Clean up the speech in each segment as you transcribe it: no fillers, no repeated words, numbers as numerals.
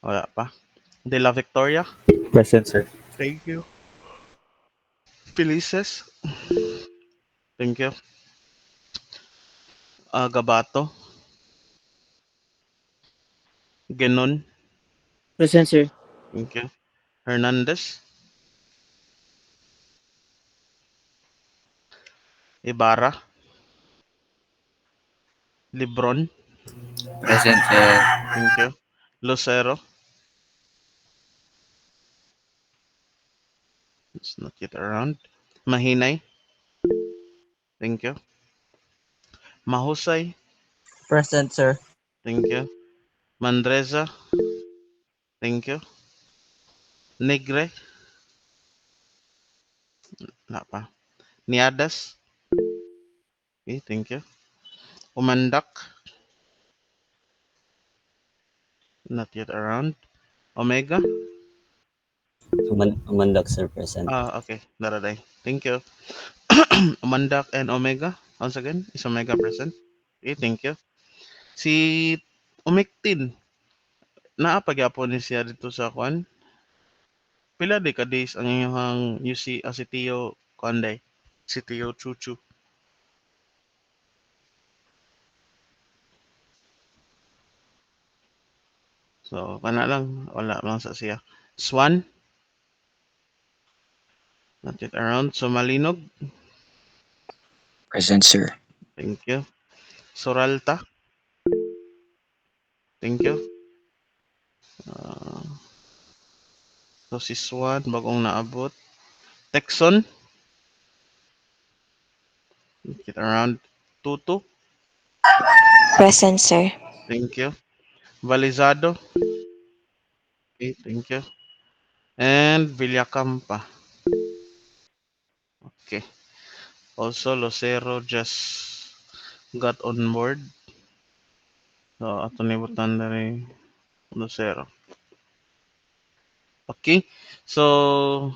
Wala pa. De La Victoria. Present, sir. Thank you. Felices. Thank you. Gabato. Genon. Present, sir. Thank you. Hernandez. Ibarra. Libron. Present, sir. Thank you. Lucero. It's not yet around. Mahinay. Thank you. Mahusay. Present, sir. Thank you. Mandreza. Thank you. Negre. Wala pa. Niadas. Okay, thank you. Umandak. Not yet around. Omega. Umandak, sir, present. Okay. Daraday. Thank you. Umandak and Omega. Once again, is Omega present? Okay, thank you. Si Umiktin. Naapagyapon ni siya dito sa kwan. Pila di ka days ang inyong UC si Tio Konday. Si Tio Chuchu. So, kana lang. Wala lang sa siya. Swan. Not yet around. So, Malinog. Present, sir. Thank you. Soralta. Thank you. Uh, so, si Swan. Bagong naabot. Texon. Not yet around. Tutu. Present, sir. Thank you. Valizado. Okay, thank you. And Villacampa. Okay. Also, Lucero just got on board. So, ato nibutan na rin Lucero. Okay. So,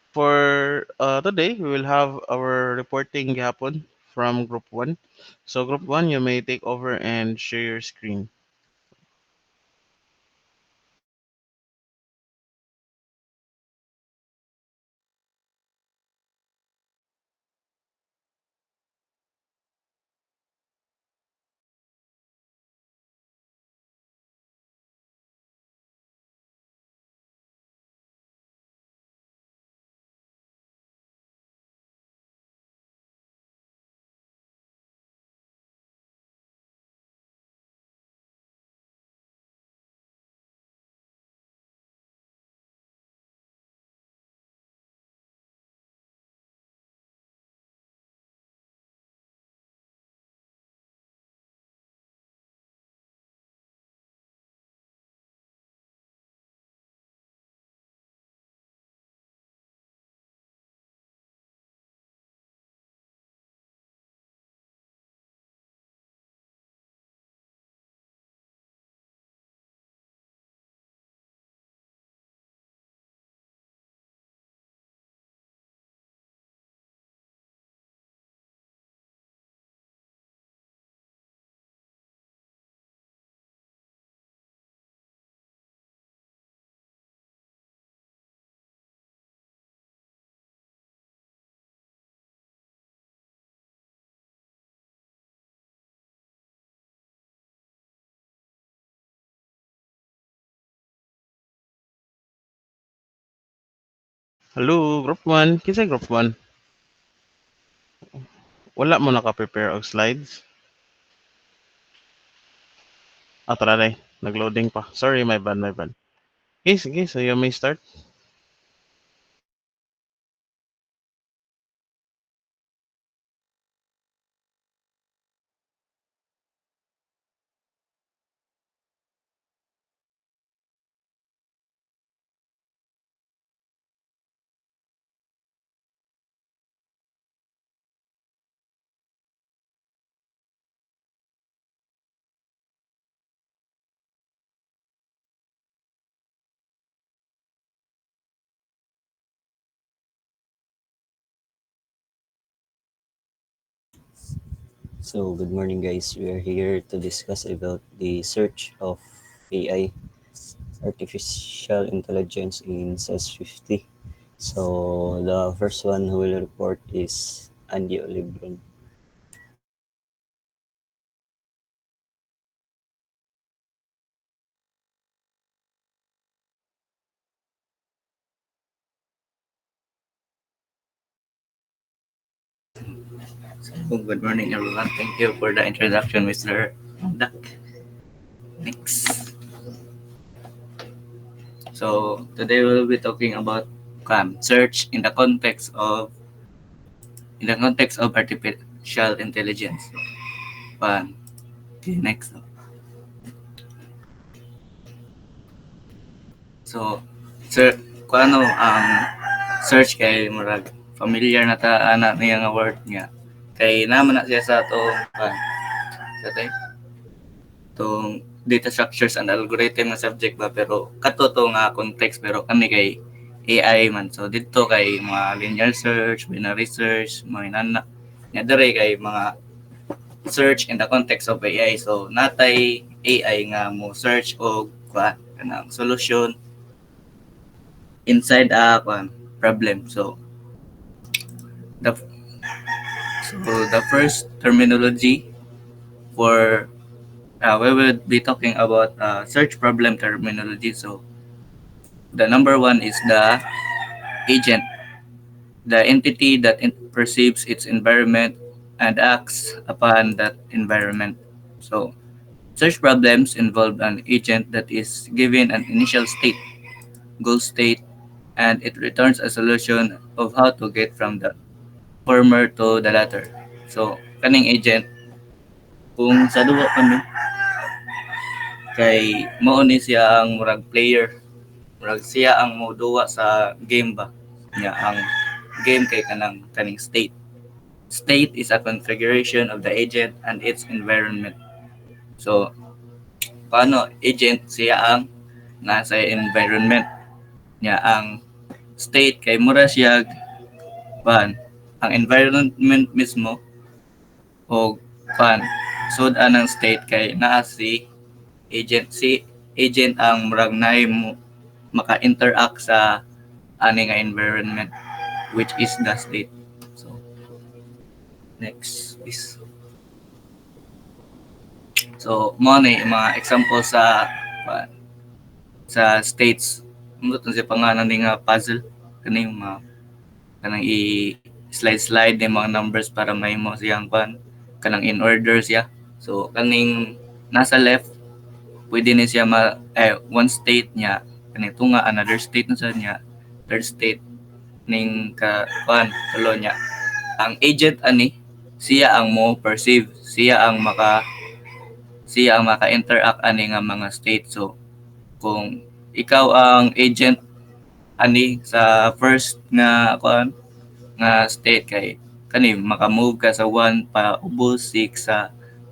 for today, we will have our reporting gapon from Group 1. So, Group 1, you may take over and share your screen. Hello, Group 1. Kinsa Group 1? Wala mo naka-prepare og slides? Tara day. Nag-loading pa. Sorry, my bad, my bad. Okay, sige. So, you may start. So, good morning, guys. We are here to discuss about the search of AI. artificial intelligence in CES 50. So the first one who will report is Andy Olibron. Good morning, everyone. Thank you for the introduction, Mr. Duck. Next. So today we'll be talking about search in the context of artificial intelligence. Kwan. Okay, next. So, sir, kung ano ang search kay murag familiar na ta ana niya nga word niya. Kay naman na siya sa atong sa tay tong data structures and algorithm nga subject ba, pero kato to nga context, pero kami kay AI man. So dito kay mga linear search, binary search, mga inana. Nya dire kay mga search in the context of AI. So natay AI nga mo search og kanang solution inside a problem. So the the first terminology for we will be talking about search problem terminology. So the number one is the agent, the entity that perceives its environment and acts upon that environment. So search problems involve an agent that is given an initial state, goal state, and it returns a solution of how to get from the former to the latter. So kaning agent, kung sa duwa kami kay mao ni siya ang murag player, murag siya ang moduwa sa game ba niya. Ang game kay kaning state is a configuration of the agent and its environment. So paano agent siya ang nasa environment niya. Ang state kay mura siya ang environment mismo o sud anang state kay naa si agent ang murag nay mo maka-interact sa ani nga environment, which is the state. So next is so mo ni mga example sa states mo sa pangalan ni nga puzzle kani mga kanang i-slide yung mga numbers para may mo siyang kanang in order siya. So kaning nasa left pwede ni siya one state niya kani tunga another state na sa niya, third state ning tulo niya. Ang agent ani siya ang mo perceive, siya ang maka-interact ani nga mga state. So kung ikaw ang agent ani sa first nga nga state kay kani maka-move ka sa 1 pa ubos 6 sa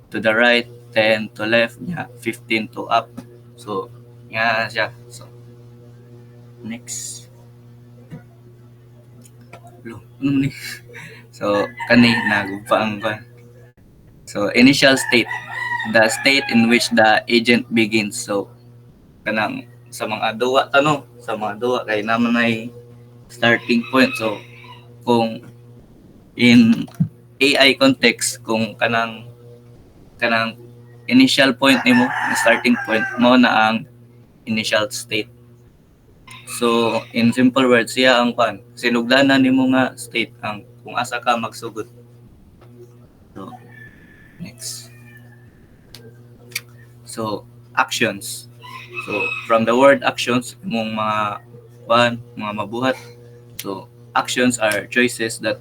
to the right, 10 to left nya, 15 to up. So nga siya. So next ni so kani nagupang so initial state, the state in which the agent begins. So kanang sa mga duwa kay naman ay starting point. So kung in AI context, kung kanang initial point nimo, starting point mo na ang initial state. So in simple words, siya ang sinugdanan nimo nga state ang kung asa ka magsugod. So next. So actions. So from the word actions, mong mga mabuhat. So actions are choices that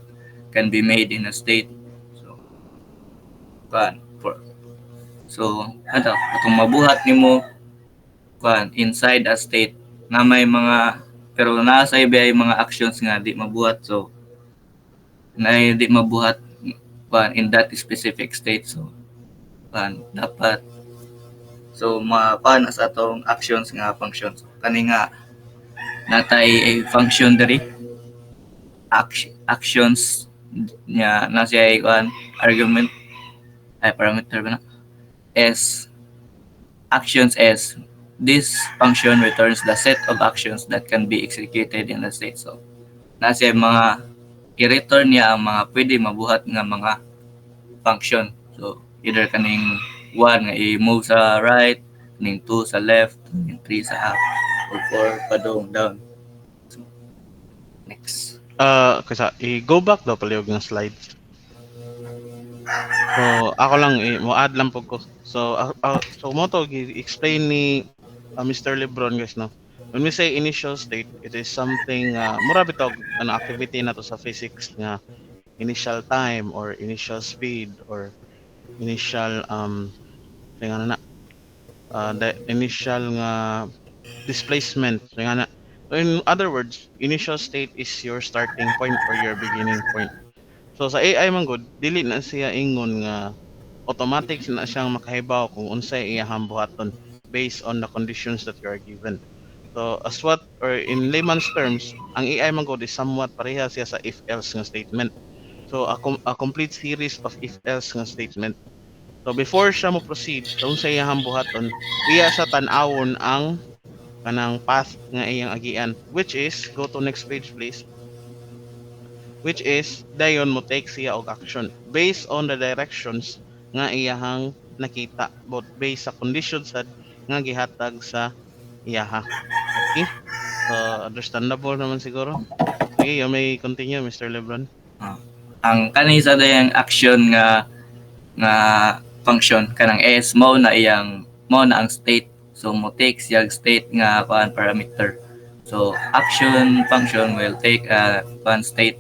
can be made in a state. So atong mabuhat nimo inside a state na may mga pero nasa iba ay mga actions nga di mabuhat. So na di mabuhat in that specific state. So dapat so sa atong actions nga functions. Kani nga natay a function diri actions niya na siya argument parameter ba na s actions s this function returns the set of actions that can be executed in the state. So nasa mga i-return niya ang mga pwede mabuhat nga mga function. So either kaning 1 nga i-move sa right, kaning 2 sa left, kaning 3 sa up, or 4 padong down. So, next. Kasi i-go back daw palihog ng slides. So ako lang mo-add lang po ko. So so mo to explain ni Mr. Lebron guys no. When we say initial state, it is something mura bitog an activity na to sa physics nga initial time or initial speed or initial nga na the initial nga displacement nga na. So in other words, initial state is your starting point or your beginning point. So sa AI man gud dili na siya ingon nga automatic na siyang makahibaw kung unsay iyahang buhaton based on the conditions that you are given. So as what or in layman's terms, ang AI man gud is somewhat pareha siya sa if else nga statement. So a complete series of if else nga statement. So before siya mo proceed kung sa iyahang buhaton, iya sa tan-awon ang kanang path nga iyang agian, which is go to next page please. Which is dayon mo take siya og action based on the directions nga iyahang nakita but based sa conditions sad nga gihatag sa iyaha. Okay? So understandable naman siguro. Okay, you may continue Mr. Lebron. Ang kanisa dayang action nga function kanang S mo na ang state. So mo take siyang state nga parameter. So action function will take one state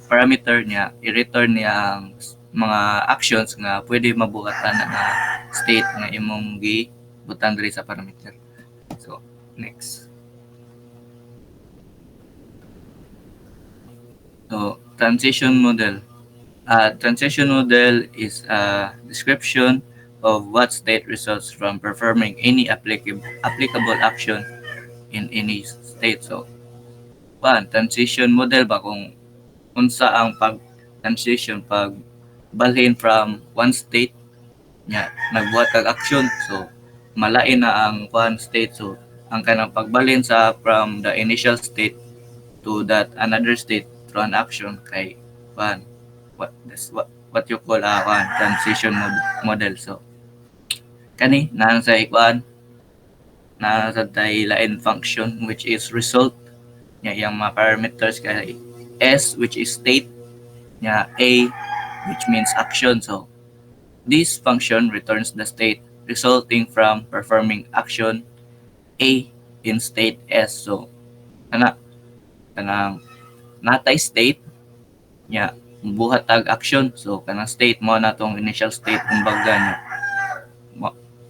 parameter niya, i-return niya ang mga actions nga pwede mabuhatan nga state nga imong gibutang diri sa parameter. So next. So transition model. Transition model is a description of what state results from performing any applicable action in any state. So transition model ba kung unsa ang pag-transition pag balhin from one state nya nagbuhat kag action. So malain na ang state. So ang kanang pagbalhin sa from the initial state to that another state through an action kay what you call a transition model. So kani naan sa tay lain function which is result nya yang mga parameters kay S which is state nya A which means action. So this function returns the state resulting from performing action A in state S. So kanang natay state nya buhat tag action. So kanang state mo na tong initial state kumbaga nya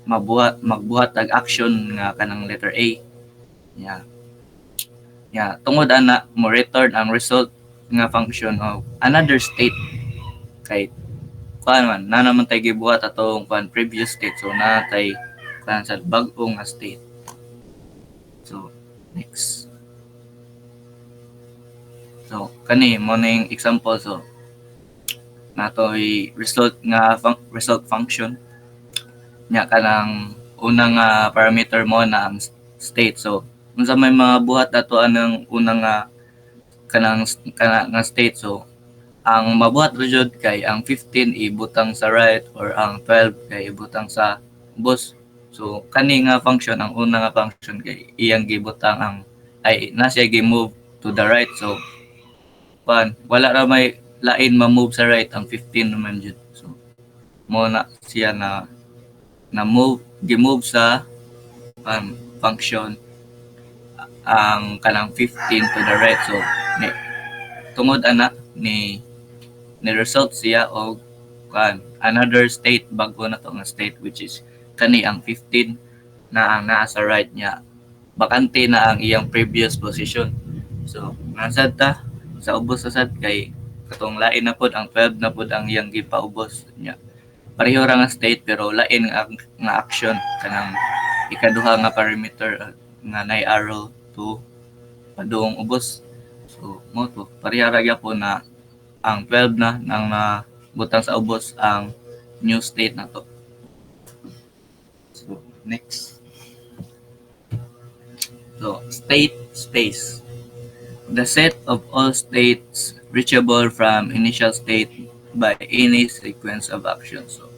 magbuhat tag action nga kanang letter A nya tungod ana mo return ang result nga function of another state kay man na naman tay gibuhat atong previous state. So natay sa bag-o nga state. So next. So kani mo ning example. So natoy result function nya kanang unang parameter mo na ang state. So unsa may mga buhat ato anang unang kanang state. So ang mabuhat ra jud kay ang 15 ibutang sa right or ang 12 kay ibutang sa bus. So kani nga function ang una nga function kay iyang gibutang ang ay na siya gi-move to the right. So wala ra may lain ma-move sa right ang 15 naman jud. So mo na siya na gi-move sa function ang kanang 15 to the right. So tungod ana ni result siya og another state bago na to nga state which is kani ang 15 na ang naa sa right niya bakante na ang iyang previous position. So nasad ta sa ubos sa sad kay katong lain na pod ang 12 na pod ang iyang gipaubos niya. Pareho ra nga state pero lain nga action kanang ikaduha nga parameter nga nay arrow to padung ubos. So mo to pareha ra gyapon na ang 12 na nang butang sa ubos ang new state na to. So next. So, state space. The set of all states reachable from initial state by any sequence of actions. So,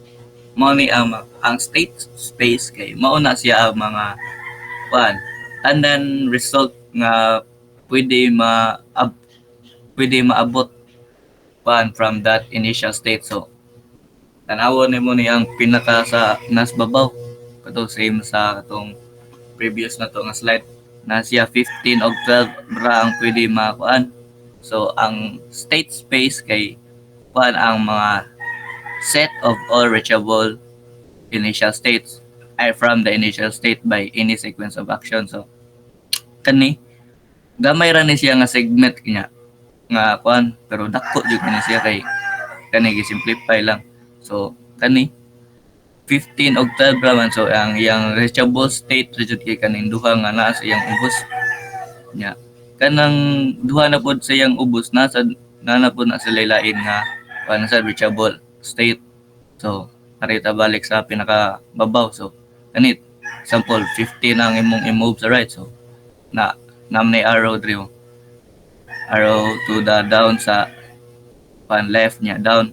mao ni ang state space kay mao na siya ang mga kuan tanan result nga pwede pwede maabot kuan from that initial state. So, tanawon nimo ni ang pinaka sa nas babaw kato same sa katong previous na to nga slide na siya 15 og 12 ra ang pwede makuan. So, ang state space kay kuan ang mga set of all reachable initial states ay from the initial state by any sequence of action. So, kani gamay ra ni siya nga segment kanya nga kuan pero dako jud kani siya kay kani gi-simplify lang. So, kani 15 og 12 ra man. So, ang iyang reachable state jud kay kaning duha nga naa sa iyang ubos nya. Kanang duha na pod sa iyang ubos na pod na sila lain nga kuan sa reachable state. So, narita balik sa pinaka babaw. So, kanit example 15 ang imong i-move sa right. So, namnay arrow diri arrow to the down sa pan left niya down.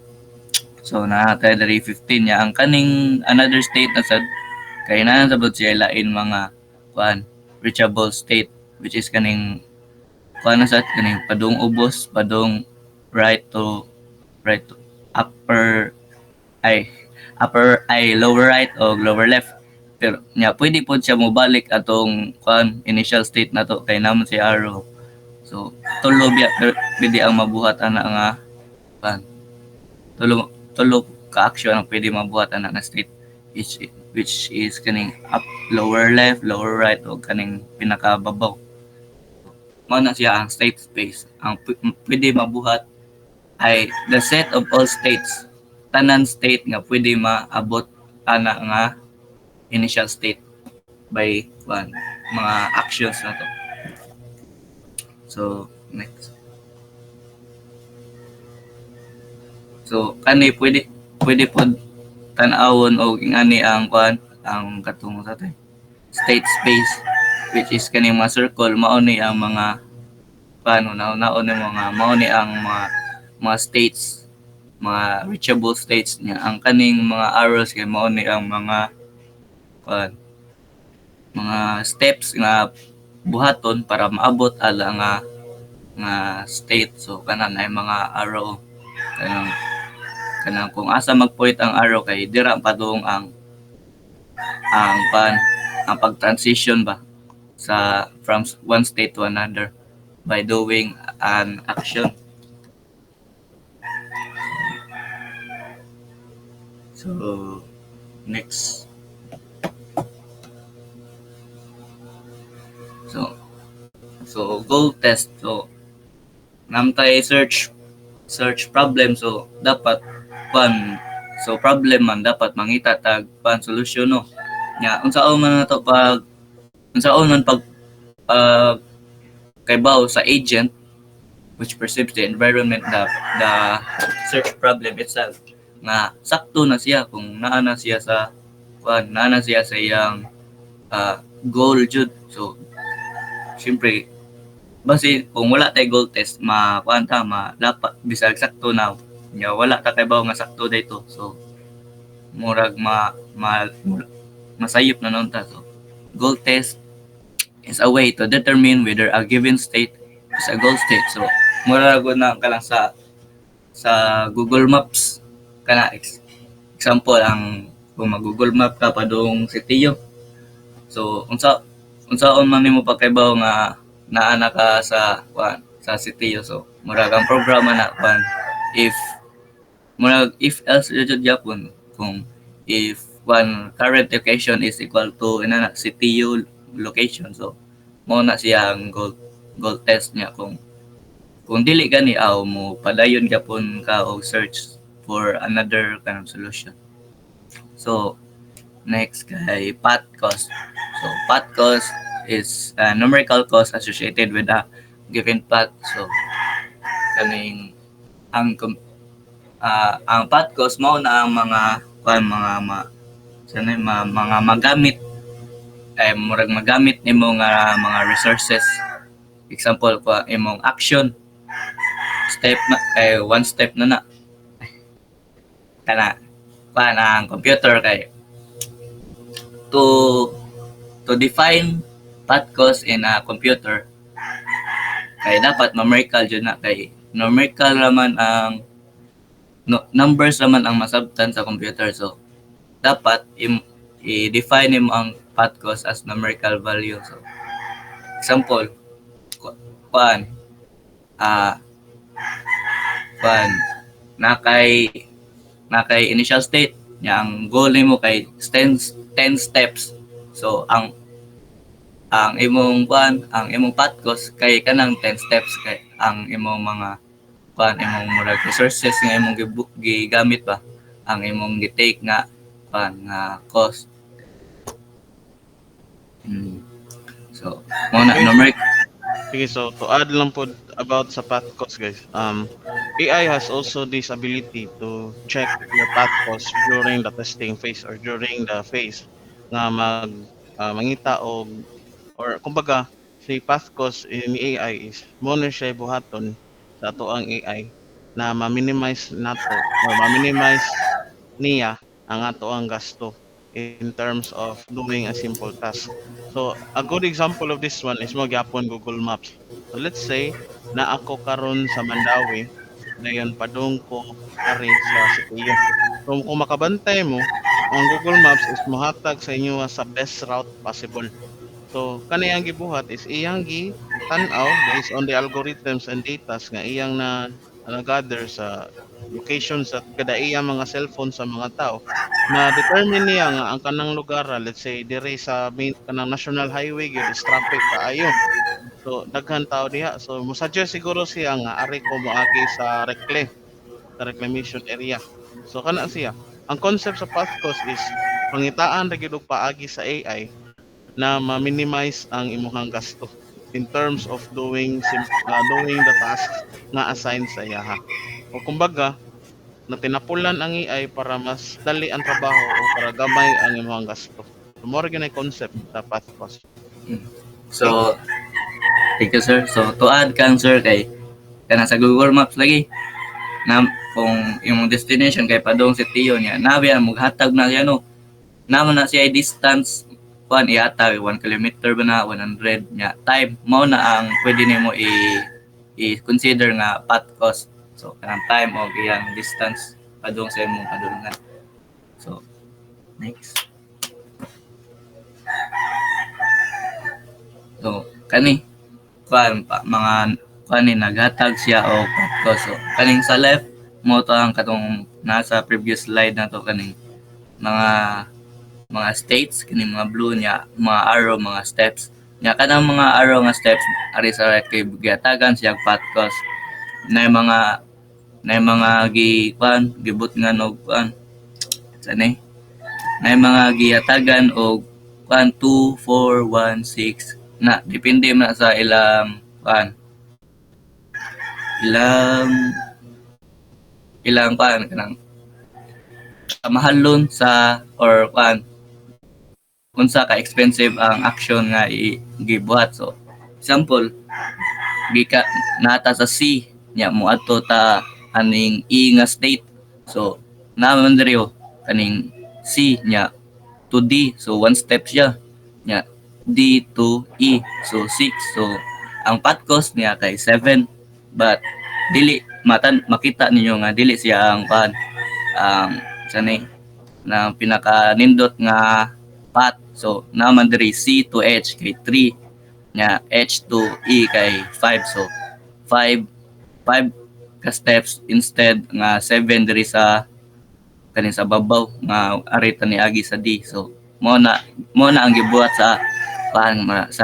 So, nakatay dari 15 niya ang kaning another state na sad kay na sabot siya lain mga kuan reachable state which is kaning kuan na sad kaning padung ubos padung right to upper lower right o lower left. Pero nya pwede po siya mobalik atong kuan initial state na to kay namon si arrow. So, tulo biya pwede ang mabuhat ana nga kuan tulo ka action ang pwede mabuhat ana nga state which is kaning up lower left lower right o kaning pinakababaw. Mao na siya ang state space. Ang pwede mabuhat ay the set of all states, tanan state nga pwede maabot ana nga initial state by mga actions na to. So, next. So, kani pwede pod tan-awon og ingani ang ang katong sa state space which is kaning mga circle mao ni ang mga naon ni mao ni ang mga states, mga reachable states niya. Ang kaning mga arrows kay mao ni ang mga steps nga buhaton para maabot ala nga state. So, kanan ay mga arrow kanang kung asa mag-point ang arrow kay dira padung ang pag-transition ba sa from one state to another by doing an action. So, next. So goal test. So, namtay search problem. So, dapat problem man dapat mangita tag solution no. Nya unsaon man nato pag kaybaw sa agent which perceives the environment, the search problem itself nga sakto na siya kung naa na siya sa iyang goal jud. So, syempre basi kung wala tay goal test dapat bisag sakto na nya wala ta kaybaw nga sakto dayto. So, murag masayop na nun ta. So, goal test is a way to determine whether a given state is a goal state. So, murag na kalang sa Google Maps kana example ang kung mag-Google Map ka padung sitiyo. So, unsaon man nimo pagkaybaw nga naa ka sa sitiyo. So, murag ang programa na if else jud yapon kung if one current location is equal to sitiyo location. So, mo na siya ang goal test niya kung dili gani mo padayon gyapon ka og search for another kind of solution. So, next kay path cost. So, path cost is a numerical cost associated with a given path. So, kaning ang path cost mao na ang mga magamit ay murag magamit nimo nga mga resources. Example ko imong action step na one step na kana pa ang computer kay to define path course in a computer kay dapat numerical jud na kay numerical naman ang numbers naman ang masabtan sa computer, so dapat i-define mo ang path course as numerical value. So example kuan na kay initial state nya ang goal nimo kay 10 steps. So ang imong path course kay kanang 10 steps kay ang imong mga imong murag resources nga imong gigamit ba ang imong gi-take nga cost. So mo na numeric. Sige, so to add lang po about sa path course, guys. AI has also this ability to check your path course during the testing phase or during the phase nga mangita or kumbaga si path course ni AI is mo na siya buhaton sa ato ang AI na ma-minimize nato or ma-minimize niya ang ato ang gasto in terms of doing a simple task. So, a good example of this one is mo gyapon Google Maps. So, let's say na ako karon sa Mandawi, dayon padung ko ari sa Siquijor. So, kung makabantay mo, ang Google Maps is mohatag sa inyo sa best route possible. So, kaniyang gibuhat is iyang gi-tan-aw based on the algorithms and data nga iyang na gather sa location sa kada iyang mga cellphone sa mga tao na determine niya nga ang kanang lugar, let's say dire sa main kanang national highway gyud is traffic kaayo, so daghan tao diha, so mo-suggest siguro siya nga ari ko moagi sa reclamation area. So kana siya ang concept sa path course is pangitaan ra gyud og paagi sa AI na ma-minimize ang imong gasto in terms of doing the tasks nga assigned sa iya. O kumbaga na tinapulan ang AI para mas dali ang trabaho o para gamay ang imong gasto. So, more gyud concept sa path course. So thank you, sir. So to add kan sir kay kana sa Google Maps lagi na kung imong destination kay padong sa Tiyo niya nabi ang maghatag na siya no namo na siya distance ihatag 1 kilometer ba na 100 nya time mao na ang pwede nimo i-consider nga path cost. So kanang time o iyang distance padung sa imong padulungan. So next. So kani mga naghatag siya o path cost. So kaning sa left mo to ang katong nasa previous slide na to kaning mga states kini mga blue nya mga arrow mga steps nya kanang mga arrow nga steps ari sa kay gihatagan siya path cost na mga gibut nga og sani na mga gihatagan og 2 4 1 6 na depende man sa ilang kanang mahalon sa or unsa ka expensive ang action nga gibuhat. So example gika nata sa C nya mo adto ta aning E nga state, so naman diri kaning C nya to D, so one step siya nya D to E, so 6. So ang path cost niya kay 7, but dili makita ninyo nga dili siya ang sanay na pinaka nindot nga path. So naman diri C to H kay 3 nya H to E kay 5, so 5 ka steps instead nga 7 diri sa kanin sa babaw nga arita ni agi sa D. So mo na ang gibuhat sa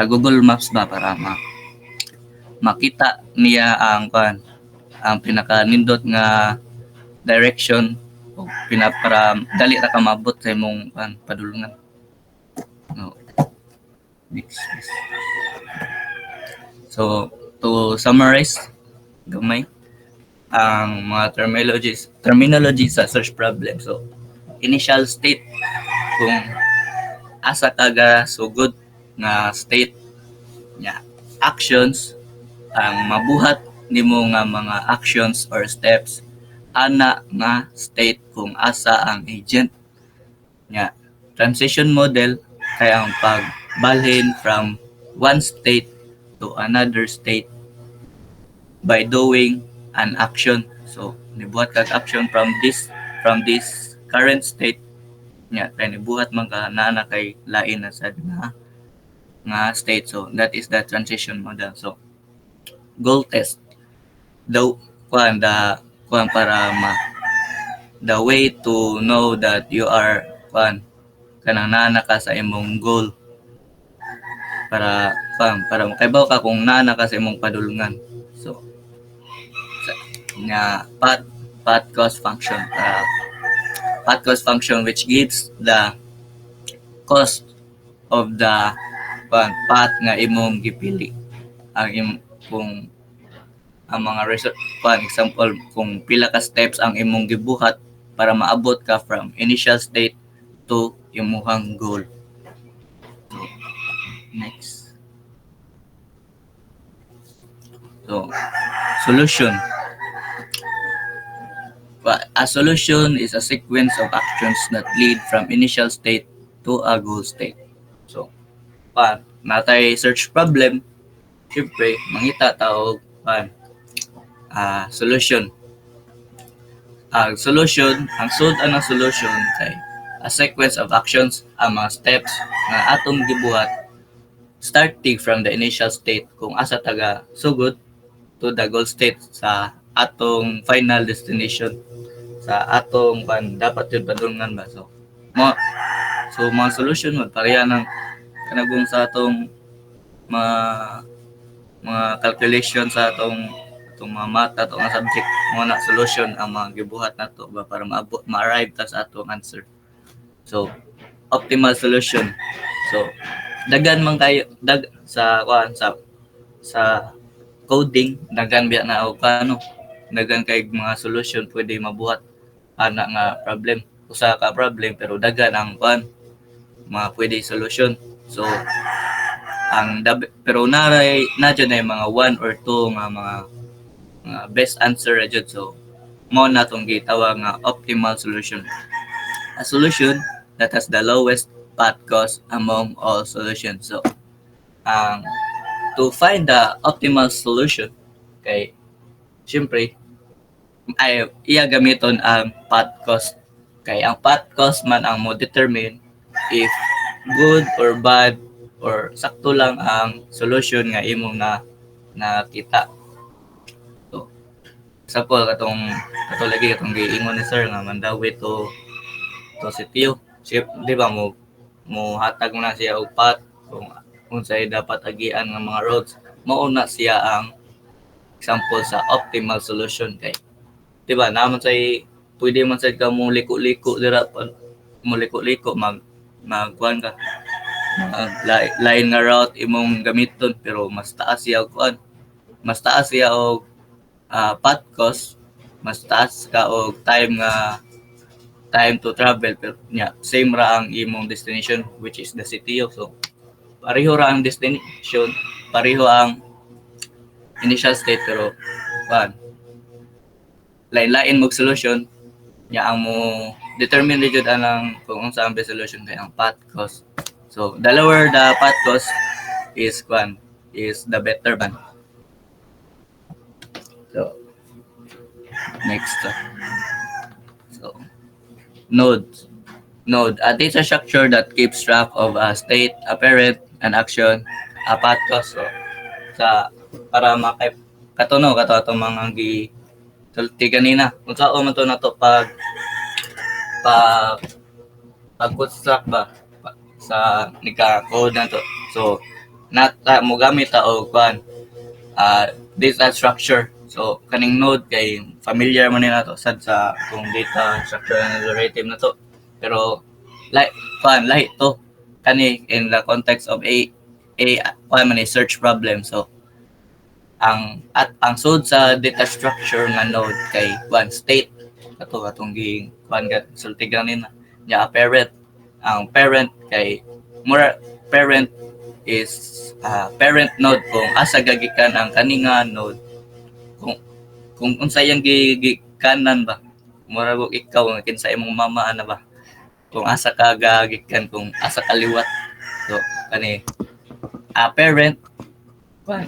Google Maps ba para makita niya ang pinaka nindot nga direction o para dali ra ka mabot sa imong padulungan. No. Next. So to summarize gamay ang mga terminology sa search problem. So initial state kung asa ka ga sugod nga state nya actions ang mabuhat nimo nga mga actions or steps ana nga state kung asa ang agent nya transition model kay ang pagbalhin from one state to another state by doing an action. So nibuhat kag action from this current state nya kay nibuhat man ka na kay lain na sad nga state. So that is the transition model. So goal test the para the way to know that you are kanang naana ka sa imong goal para makaibaw ka kung naana ka sa imong padulungan. So nga path cost function path cost function which gives the cost of the path nga imong gipili kung ang mga example kung pila ka steps ang imong gibuhat para maabot ka from initial state to imong goal. So, next. So, solution. A solution is a sequence of actions that lead from initial state to a goal state. So, natay search problem, siyempre, mangita tao solution. Ang solution kay a sequence of actions, ang mga steps na atong gibuhat starting from the initial state kung asa taga sugod to the goal state sa atong final destination sa atong dapat yun padulungan ba. So mga solution mo pareha ng kanagong sa atong mga calculation sa atong mga math atong mga subject mo na solution ang mga gibuhat nato ba para ma-arrive ta sa atong answer. So optimal solution. So dagan man kayo sa coding dagan biya na og dagan kay mga solution pwede mabuhat ana nga problem usa ka problem pero dagan ang mga pwede solution. So pero na dyan ay mga 1 or 2 nga mga best answer ra jud. So mo na tong gitawag nga optimal solution, a solution that has the lowest path cost among all solutions. So to find the optimal solution kay syempre ay iya gamiton ang path cost kay ang path cost man ang mo determine if good or bad or sakto lang ang solution nga imong nakita. So example katong giingon ni sir nga mandawi to sitio, di ba mo hatag mo na siya og path kung unsay dapat agian nga mga roads, mauna siya ang example sa optimal solution kay di ba naman say pwede man sa ka mo liko-liko dira mo liko-liko magkuan ka lain nga route imong gamiton pero mas taas siya og path cost, mas taas ka og time to travel pero same ra ang imong destination which is the city. So pareho ra ang destination, pareho ang initial state pero lain-lain mong solution ang mo determine jud anang kung unsa ang best solution kay ang path cost. So the lower the path cost is the better man. So next so node a data structure that keeps track of a state, a parent, an action, a path cost. So para kato atong mga sulti kanina kung saan man to nato pag-construct ba sa nika-code na to. So mo gamit og data structure. So kaning node kay familiar man nila to sad sa kung data structure and algorithm na to pero lahi to kani in the context of a search problem. So ang sud sa data structure nga node kay state atong sulti ganin parent. Ang parent kay more parent is parent node kung asa gagikan ang kaninga node, kung unsa yang gikanan ba, mura ko ikaw nga kinsa imong mama ana ba, kung asa ka gagikan, kung asa kaliwat. So kani parent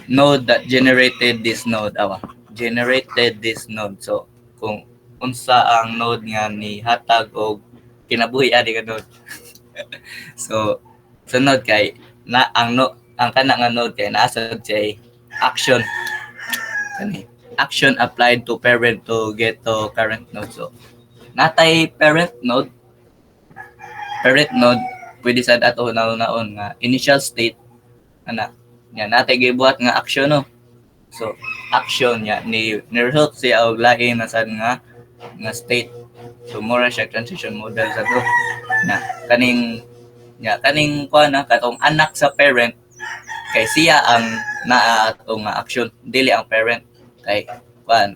node that generated this node, so kung unsa ang node nga ni hatag og kinabuhi ani ka node. So sunod kay na ang kana nga node kay naasad siya action, kani action applied to parent to get to current node. So natay parent node pwede sad ato naon nga initial state ana nya natay gibuhat nga action no. So action nya ni result siya og lain na sad nga state. So mura siya transition model sa to na kaning kuan na katong anak sa parent kay siya ang naa atong action, dili ang parent kay kuan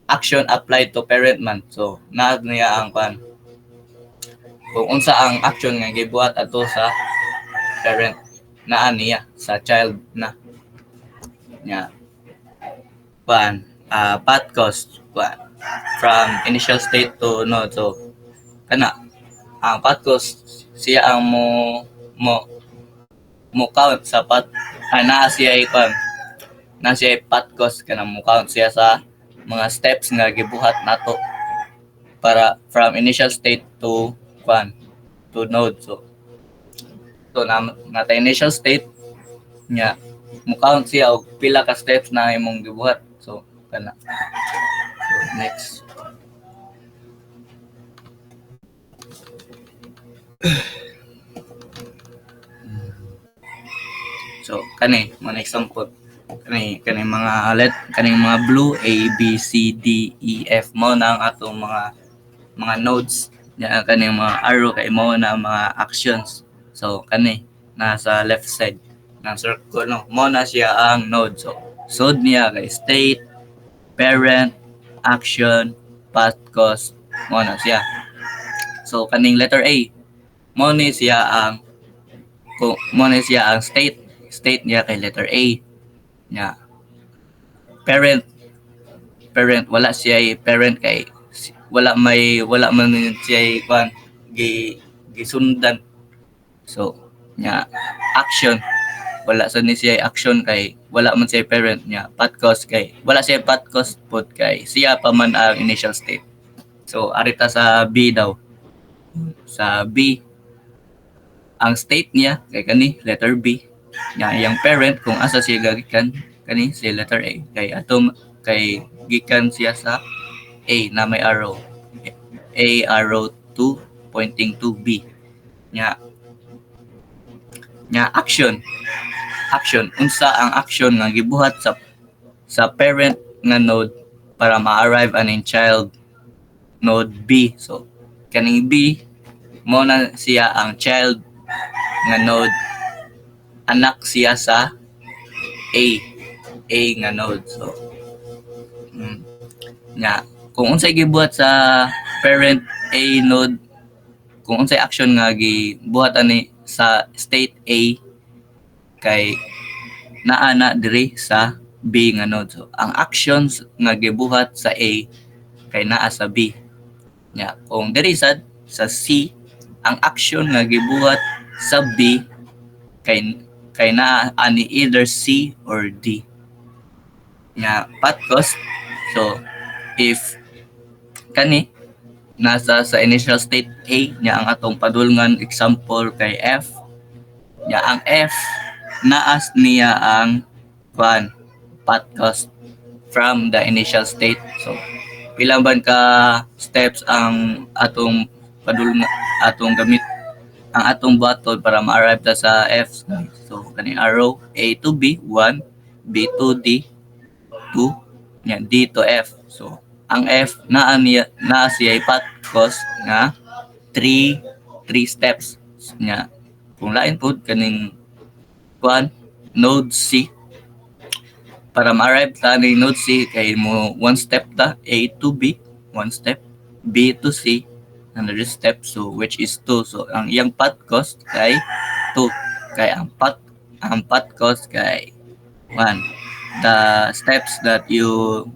action applied to parent man. So naa niya ang kuan kung unsa ang action nga gibuhat ato sa parent, naa niya sa child na nya kuan path cost kuan from initial state to node. So kana ang path cost siya ang mo count sa path na siya kuan na siya path cost kana mo count siya sa mga steps nga gibuhat nato para from initial state to kuan to node. So natay initial state nya mo count siya og pila ka steps na imong gibuhat. So kana. So next. So kani mga example kani mga blue A B C D E F mo na ang atong mga nodes nya, kani mga arrow kay mo na mga actions. So kani nasa left side ng circle no, mo na siya ang node. So niya kay state, parent, action, path cost, mo na siya. So kaning letter A mo ni siya ang state niya kay letter A niya. Parent wala siya parent kay wala man siya kuan gisundan. So niya action wala sa ni siya action kay wala man siya parent niya. Path cost kay wala siya path cost pod kay siya pa man ang initial state. So arita sa B daw, sa B ang state niya kay kani letter B nya, yang parent kung asa siya gagikan kani si letter A kay atom kay gikan siya sa A na may arrow, arrow 2 pointing to B nya action unsa ang action nga gibuhat sa parent nga node para ma-arrive aning child node B. So kaning B mo na siya ang child nga node, anak siya sa A nga node. So nga kung unsay gibuhat sa parent A node, kung unsay action nga gibuhat ani sa state A kay naa na diri sa B nga node. So ang actions nga gibuhat sa A kay naa sa B nya. Kung diri sad sa C ang action nga gibuhat sa B kay naa ani either C or D nya path cost. So if kani nasa sa initial state A nya ang atong padulngan example kay F nya, ang F naas niya ang path cost from the initial state. So pila ban ka steps ang atong padulngan atong gamit ang atong button para ma-arrive ta sa F. So kani arrow A to B 1, B to D 2, nya D to F. So ang F naa siya path cost nga 3 steps nya. Kung lain pud kaning node C para ma-arrive ta ni node C kay mo 1 step ta A to B 1 step, B to C another step, so which is 2. So ang iyang path cost kay 2 kay ang path ang path cost kay one, the steps that you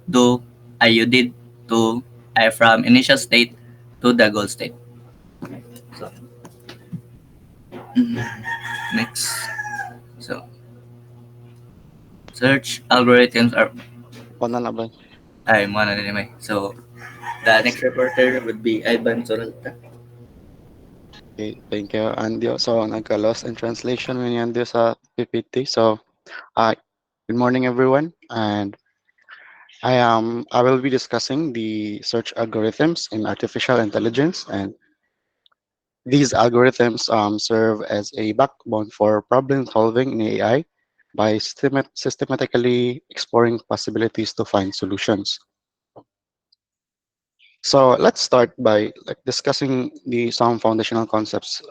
did to from initial state to the goal state. So next, so search algorithms are Wala na ba? ay mo na anyway. So the next reporter would be Ivan Soralta. Okay, thank you, Andio. So, nagka-lost in translation when Andio sa PPT. So, uh, good morning, everyone. And I will be discussing the search algorithms in artificial intelligence. And these algorithms serve as a backbone for problem solving in AI by systematically exploring possibilities to find solutions. So let's start by discussing the some foundational concepts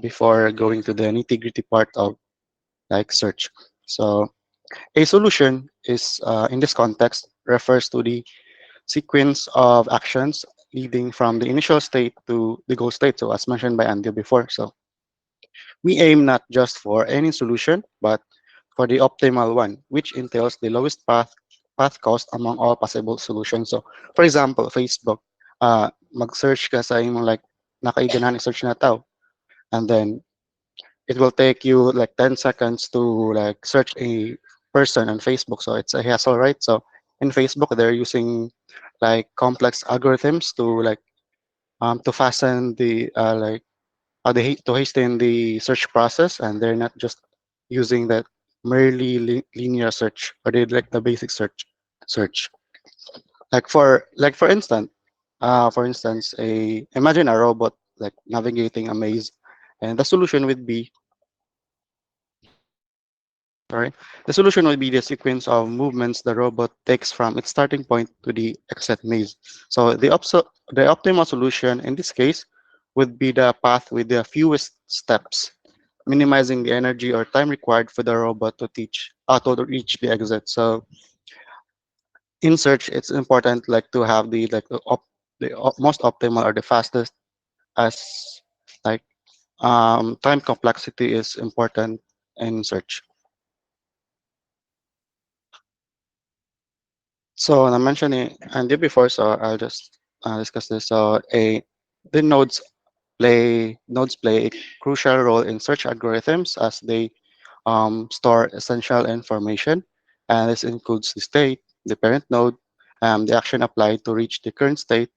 before going to the nitty-gritty part of search. So a solution is in this context refers to the sequence of actions leading from the initial state to the goal state. So as mentioned by Andy before, so we aim not just for any solution, but for the optimal one, which entails the lowest path cost among all possible solutions. So, for example, Facebook, mag-search ka sa imong nakaiganan search na tao, and then it will take you like 10 seconds to search a person on Facebook. So it's a hassle, right? So in Facebook, they're using complex algorithms to fasten the to hasten the search process, and they're not just using that merely linear search, or they like the basic search. For instance, a imagine a robot navigating a maze, and the solution would be sorry, the solution would be the sequence of movements the robot takes from its starting point to the exit maze. So the optimal solution in this case would be the path with the fewest steps, minimizing the energy or time required for the robot to reach the exit. So in search, it's important to have the most optimal or the fastest, as like time complexity is important in search. So I mentioned it and did before, so I'll just discuss this. So a the nodes play a crucial role in search algorithms as they store essential information, and this includes the state, the parent node, the action applied to reach the current state,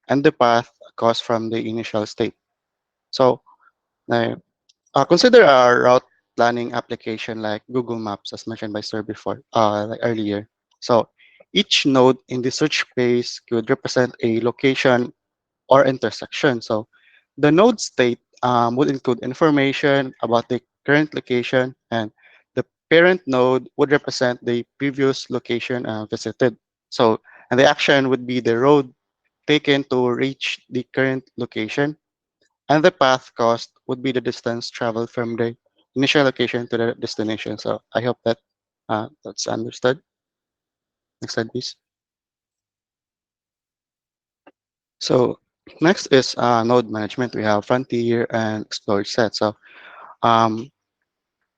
and the path caused from the initial state. So now, consider a route planning application like Google Maps, as mentioned by Sir before, earlier. So each node in the search space could represent a location or intersection. So the node state would include information about the current location, and the parent node would represent the previous location visited. So, and the action would be the road taken to reach the current location, and the path cost would be the distance traveled from the initial location to the destination. So I hope that that's understood. Next slide, please. So next is node management. We have frontier and explored set. So um,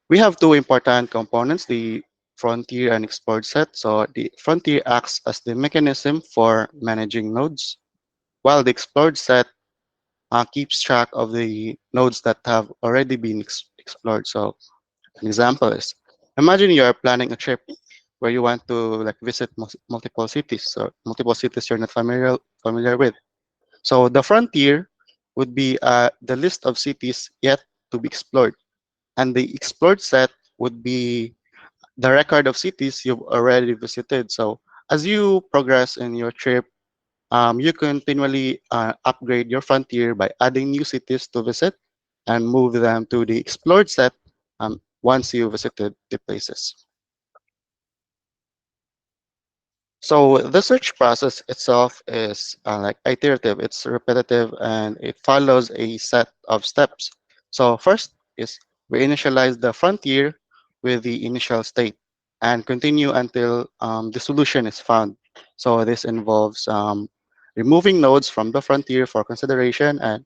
we have two important components, the frontier and explored set. So the frontier acts as the mechanism for managing nodes, while the explored set keeps track of the nodes that have already been explored. So an example is, imagine you are planning a trip where you want to visit multiple cities, so multiple cities you're not familiar with. So the frontier would be the list of cities yet to be explored, and the explored set would be the record of cities you've already visited. So as you progress in your trip, you continually upgrade your frontier by adding new cities to visit and move them to the explored set once you visited the places. So the search process itself is iterative, it's repetitive, and it follows a set of steps. So first is we initialize the frontier with the initial state and continue until the solution is found. So this involves removing nodes from the frontier for consideration and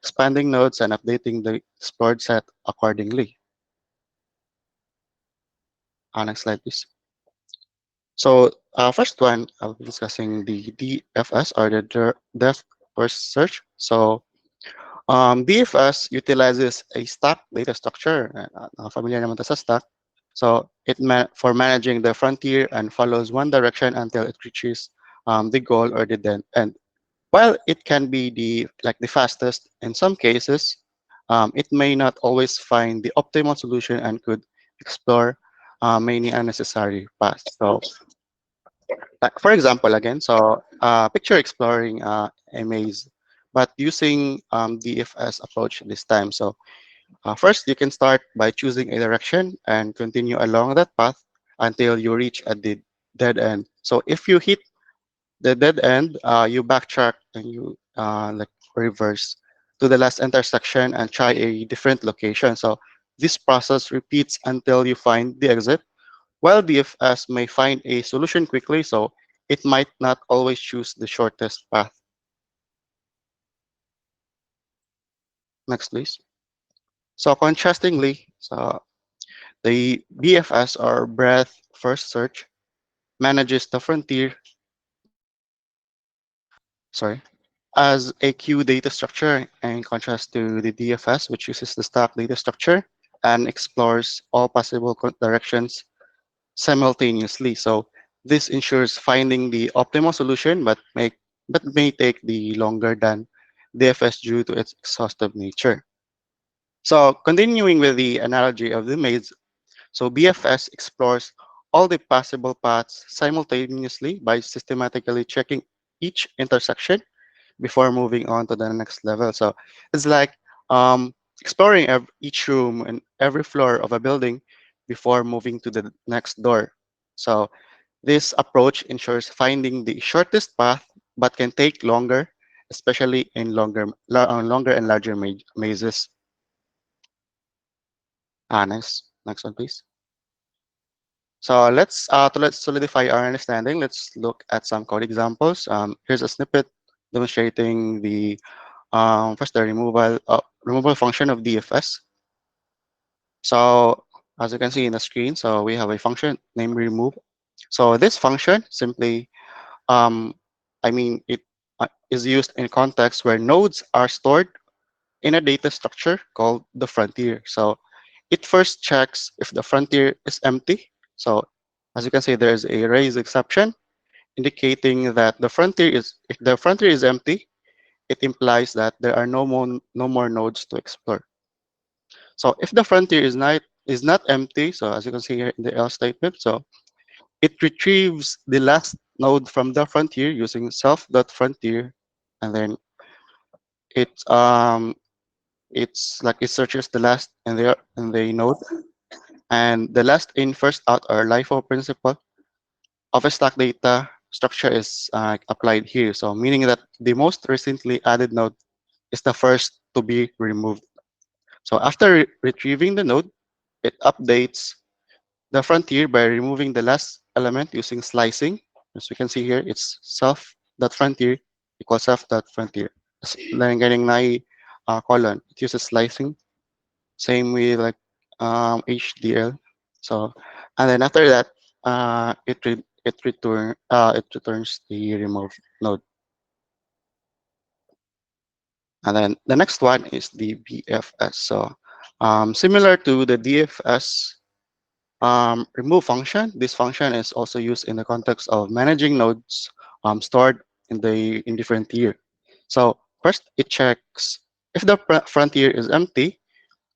expanding nodes and updating the explored set accordingly. Next slide, please. So first one, I'll be discussing the DFS or the depth first search. So DFS utilizes a stack data structure. Familiar naman ta sa stack. So for managing the frontier and follows one direction until it reaches the goal or the end. While it can be the fastest in some cases, it may not always find the optimal solution and could explore many unnecessary paths. So, like, for example, again, so picture exploring a maze, but using DFS approach this time. So first, you can start by choosing a direction and continue along that path until you reach a dead end. So if you hit the dead end, you backtrack and you like reverse to the last intersection and try a different location. So this process repeats until you find the exit. While DFS may find a solution quickly, so it might not always choose the shortest path. Next, please. So contrastingly, so the BFS or breadth first search manages the frontier, sorry, as a queue data structure in contrast to the DFS, which uses the stack data structure and explores all possible directions simultaneously. So this ensures finding the optimal solution, but may take the longer than DFS due to its exhaustive nature. So continuing with the analogy of the maze, so BFS explores all the possible paths simultaneously by systematically checking each intersection before moving on to the next level. So it's like exploring each room and every floor of a building before moving to the next door. So this approach ensures finding the shortest path, but can take longer, especially in longer and larger mazes. Next one, please. So let's solidify our understanding. Let's look at some code examples. Here's a snippet demonstrating the first the removal function of DFS. So as you can see in the screen, so we have a function named remove. So this function simply, um, it is used in context where nodes are stored in a data structure called the frontier. So it first checks if the frontier is empty. So as you can see, there is a raise exception indicating that if the frontier is empty, it implies that there are no more nodes to explore. So if the frontier is not empty, so as you can see here in the else statement, so it retrieves the last node from the frontier using self.frontier, and then it it's like it searches the last in the node, and the last in first out or LIFO principle of a stack data structure is applied here. So meaning that the most recently added node is the first to be removed. So after retrieving the node, it updates the frontier by removing the last element using slicing. As we can see here, it's self.frontier equals self.frontier. Then getting na colon, it uses slicing. Same with like HDL. So, and then after that, it returns the remove node. And then the next one is the BFS. So, similar to the DFS remove function, this function is also used in the context of managing nodes stored in different tier. So first, it checks if the frontier is empty.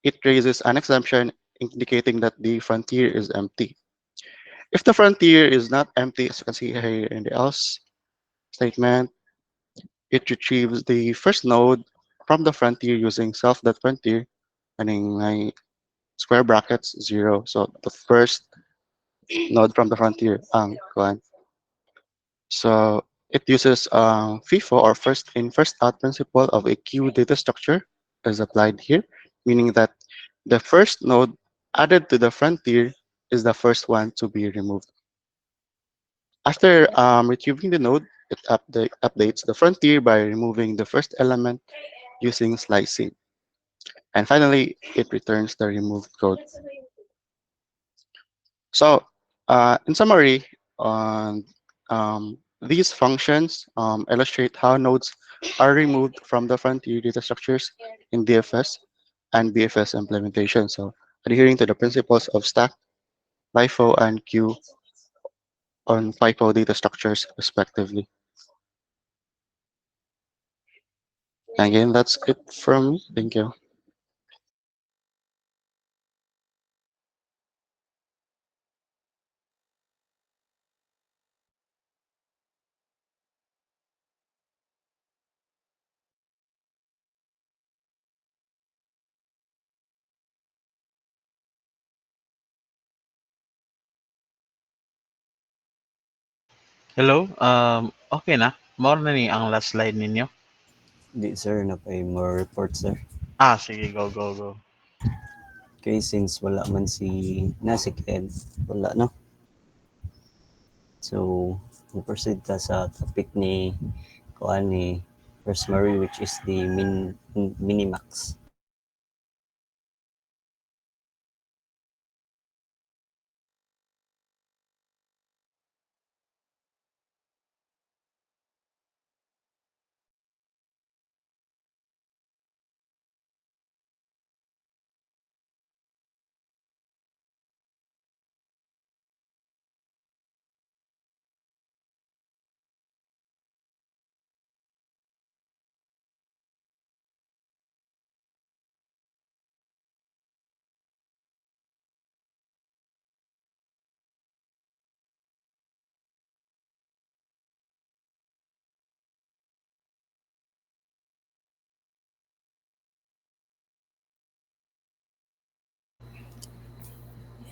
It raises an exception indicating that the frontier is empty. If the frontier is not empty, as you can see here in the else statement, it retrieves the first node from the frontier using self.frontier, and in my square brackets 0. So the first node from the frontier. Go on. So it uses FIFO or first in first out principle of a queue data structure is applied here, meaning that the first node added to the frontier is the first one to be removed. After retrieving the node, it updates the frontier by removing the first element using slicing. And finally, it returns the removed code. So, in summary, these functions illustrate how nodes are removed from the frontier data structures in DFS and BFS implementation. So, adhering to the principles of stack, LIFO, and queue on FIFO data structures, respectively. Again, that's it from me. Thank you. Hello? Okay na? More na ni ang last slide ninyo? Di sir, na pay more report sir. Sige, go, go, go. Okay, since wala man si Ken, wala no. So, proceed ta sa topic ni kuan ni First Mary, which is the minimax.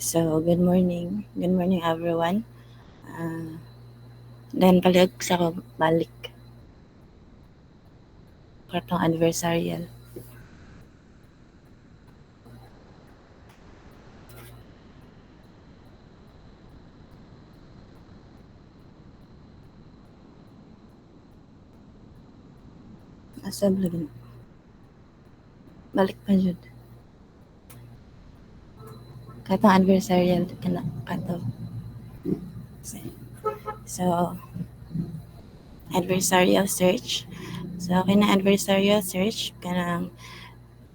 So, good morning. Good morning, everyone. Then, palig sa ko balik. Kartong adversarial. Asa blog. Balik pa jud. Katong adversarial kana kato. So, adversarial search. So, kina adversarial search kanang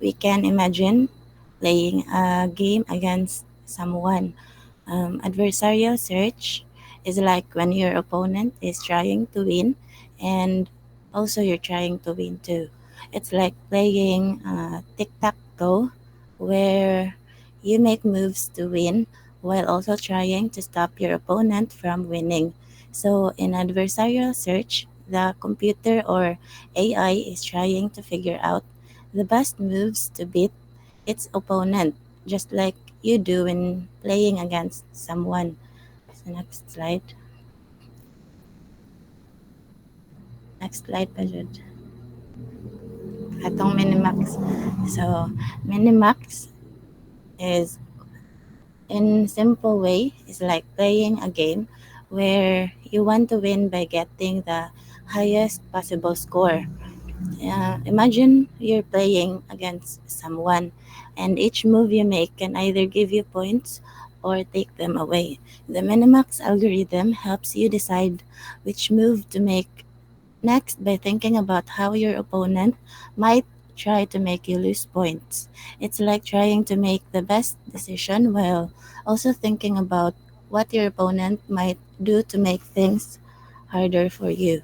we can imagine playing a game against someone. Adversarial search is like when your opponent is trying to win and also you're trying to win too. It's like playing tic-tac-toe where you make moves to win while also trying to stop your opponent from winning. So in adversarial search, the computer or AI is trying to figure out the best moves to beat its opponent, just like you do when playing against someone. So next slide. Next slide pa jud. Atong minimax. So minimax is in simple way is like playing a game where you want to win by getting the highest possible score. Imagine you're playing against someone, and each move you make can either give you points or take them away. The Minimax algorithm helps you decide which move to make next by thinking about how your opponent might try to make you lose points. It's like trying to make the best decision while also thinking about what your opponent might do to make things harder for you.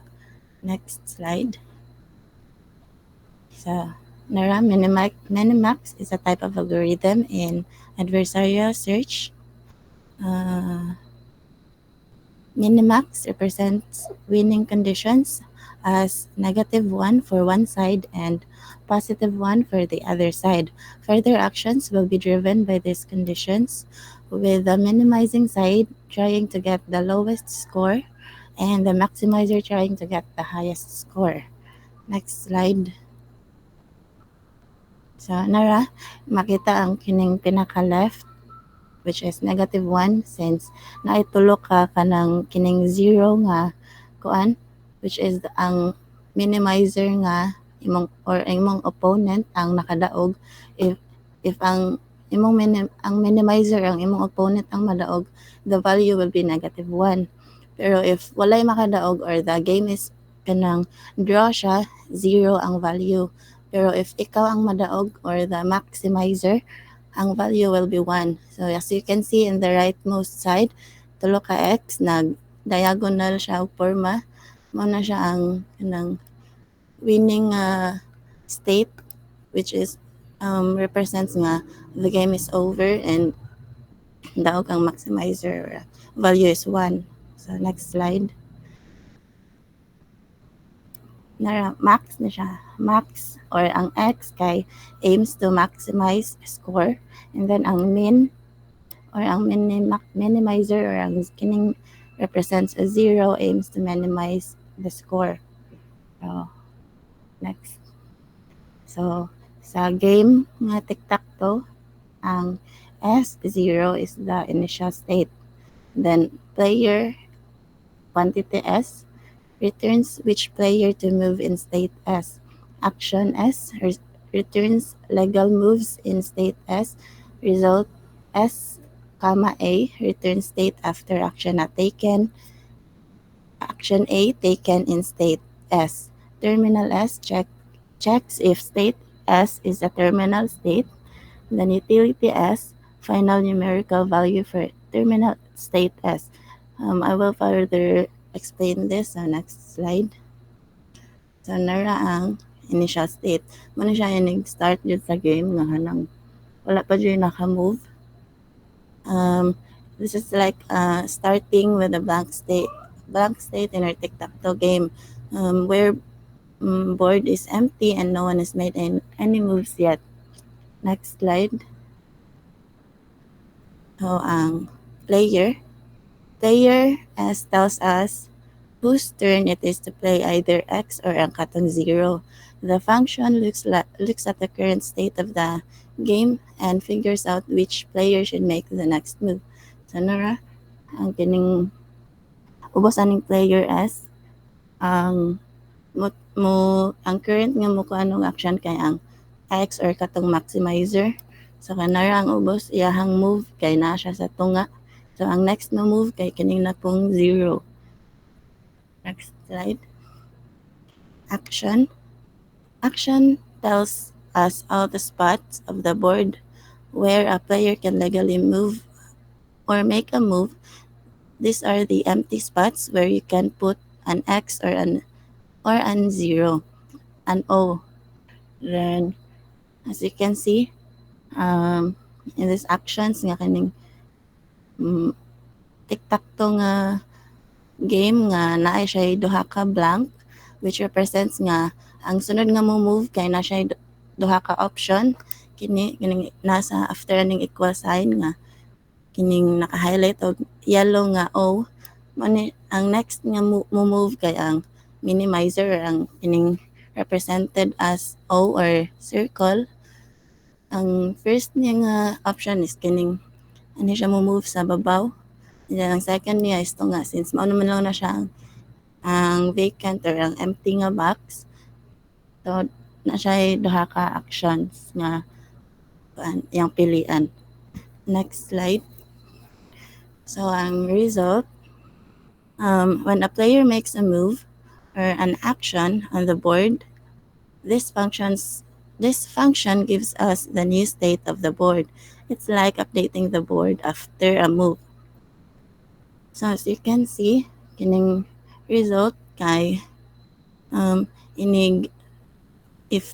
Next slide. So, Minimax is a type of algorithm in adversarial search. Minimax represents winning conditions as -1 for one side and +1 for the other side. Further actions will be driven by these conditions, with the minimizing side trying to get the lowest score and the maximizer trying to get the highest score. Next slide. So, nara, makita ang kining pinaka-left, which is -1 since naitulo ka kanang kining 0 nga kuan, which is ang minimizer nga imong or imong opponent ang nakadaog if ang ang minimizer ang imong opponent ang madaog, the value will be -1. Pero if walay makadaog or the game is kanang draw siya, 0 ang value. Pero if ikaw ang madaog or the maximizer, ang value will be 1. So as you can see in the rightmost side, tulo ka X, nag-diagonal siya og porma. Mao na siya ang kanang winning state, which is represents nga the game is over and daog ang maximizer value is 1. So next slide. Max na siya. Max or ang X kay aims to maximize score, and then ang min or ang minimizer or ang kining represents a 0 aims to minimize the score. So next. So sa game nga tic-tac-toe, ang S0 is the initial state. Then player quantity S returns which player to move in state S. Action S returns legal moves in state S. Result S, A returns state after action not taken. Action A taken in state S. Terminal S checks if state S is a terminal state. Then utility S, final numerical value for terminal state S. I will further explain this sa next slide. So nara ang initial state. Muna siya yung nag-start dyan sa game nga hanang wala pa dyan naka-move. This is like starting with a blank state in our tic-tac-toe game where board is empty and no one has made any moves yet. Next slide. So ang player as tells us whose turn it is to play either X or ang katong 0. The function looks at the current state of the game and figures out which player should make the next move. So nara ang kining ubos aning player S ang ang current nga mo anong action kay ang X or katong maximizer. So kanara ang ubos iyahang move kay naa siya sa tunga. So ang next na move kay kining na pong 0. Next slide. Action tells us all the spots of the board where a player can legally move or make a move. These are the empty spots where you can put an X or an 0, an O. Then as you can see in these actions nga kaning tic-tac-toe nga game nga naay siya duha ka blank, which represents nga ang sunod nga mo move kay na siya duha ka option kining nasa after ning equal sign nga kining naka-highlight og yellow nga O. Ang next nga mo move kay ang minimizer or ang kining represented as O or circle. Ang first niya nga option is kining ano siya mo move sa babaw. Then ang second niya is to nga since mao naman lang na siya ang vacant or ang empty nga box. So na siya duha ka actions nga yang pilian. Next slide. So ang result when a player makes a move or an action on the board, this function gives us the new state of the board. It's like updating the board after a move. So as you can see, kining result kay inig if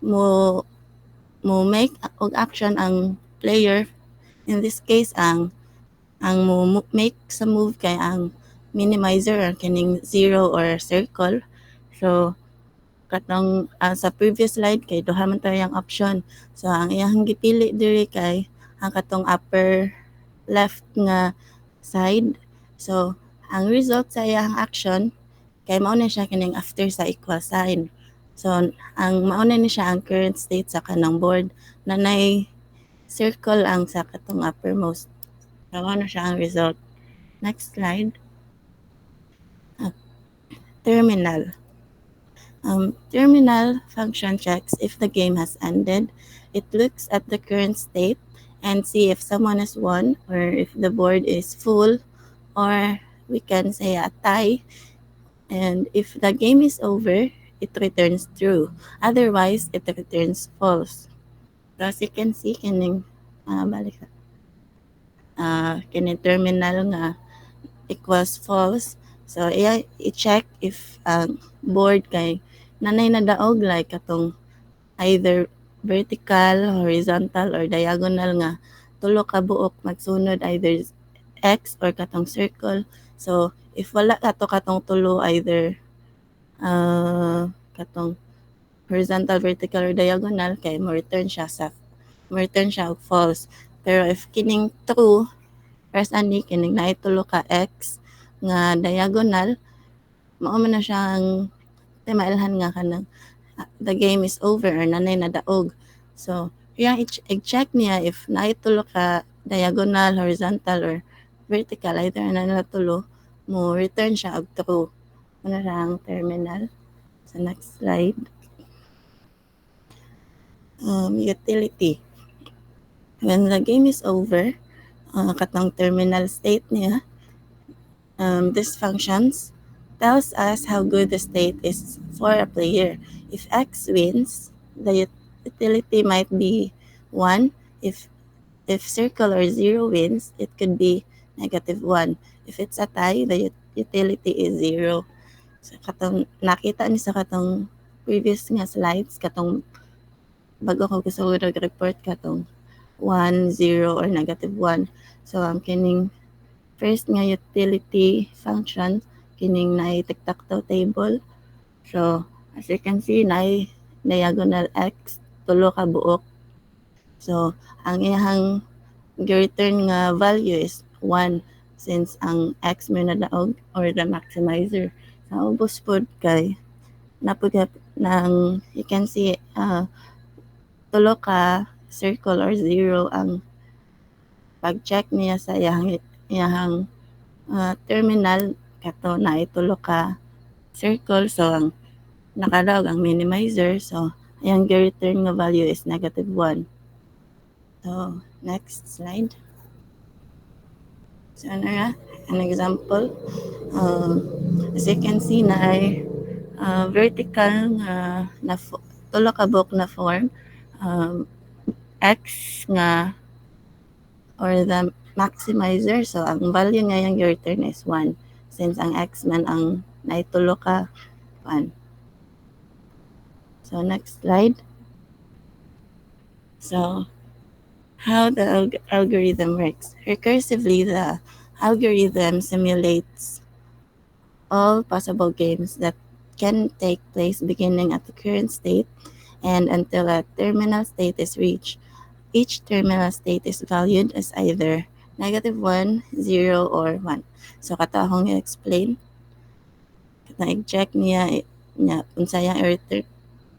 mo make og action ang player, in this case ang mo make sa move kay ang minimizer or kining 0 or circle. So katong sa previous slide kay duha man tayo ang option. So ang iyang gipili diri kay ang katong upper left nga side. So ang result sa iyang action kay mao na siya kining after sa equal sign. So ang mao na ni siya ang current state sa kanang board na nay circle ang sa katong uppermost. So mao na siya ang result. Next slide. Terminal. Terminal function checks if the game has ended it looks at the current state and see if someone has won or if the board is full, or we can say a tie. And if the game is over, it returns true. Otherwise, it returns false. So as you can see, balik ka. Kining terminal nga equals false. So i-check if ang board kay nanay na daog like katong either vertical, horizontal, or diagonal nga tulo ka buok magsunod either X or katong circle. So if wala katong tulo either katong horizontal, vertical, or diagonal kay mo return siya og false. Pero if kining true, press ani kining naitulo ka X nga diagonal, mao man na siyang mailhan nga kanang the game is over or nanay na daog. So yang i-check niya if naitulo ka diagonal, horizontal, or vertical, either na natulo, mo return siya og true. Ano ang terminal. Sa next slide. Utility. When the game is over, katong terminal state niya, this functions tells us how good the state is for a player. If X wins, the utility might be 1. If circle or 0 wins, it could be -1. If it's a tie, the utility is 0. So katong nakita ni sa katong previous nga slides, katong bago ko gusto ko report katong 1, 0, or -1. So kining first nga utility function, kining na tic-tac-toe table. So as you can see, na diagonal X, tulo ka buok. So ang iyang return nga value is 1 since ang X mo na daog or the maximizer. Sa ubos pod kay napugap nang you can see tulo ka circle or 0 ang pag-check niya sa iyang terminal kato na itulo ka circle. So ang nakadaog ang minimizer, so ang return nga value is -1. So next slide. So an example, as you can see na ay vertical nga na tulo ka buok na form, X nga or the maximizer. So ang value nga yung return is 1 since ang X man ang naitulo ka 1. So next slide. So how the algorithm works. Recursively, the algorithm simulates all possible games that can take place beginning at the current state and until a terminal state is reached. Each terminal state is valued as either -1, 0, or 1. So kato akong i-explain. I-check niya unsaya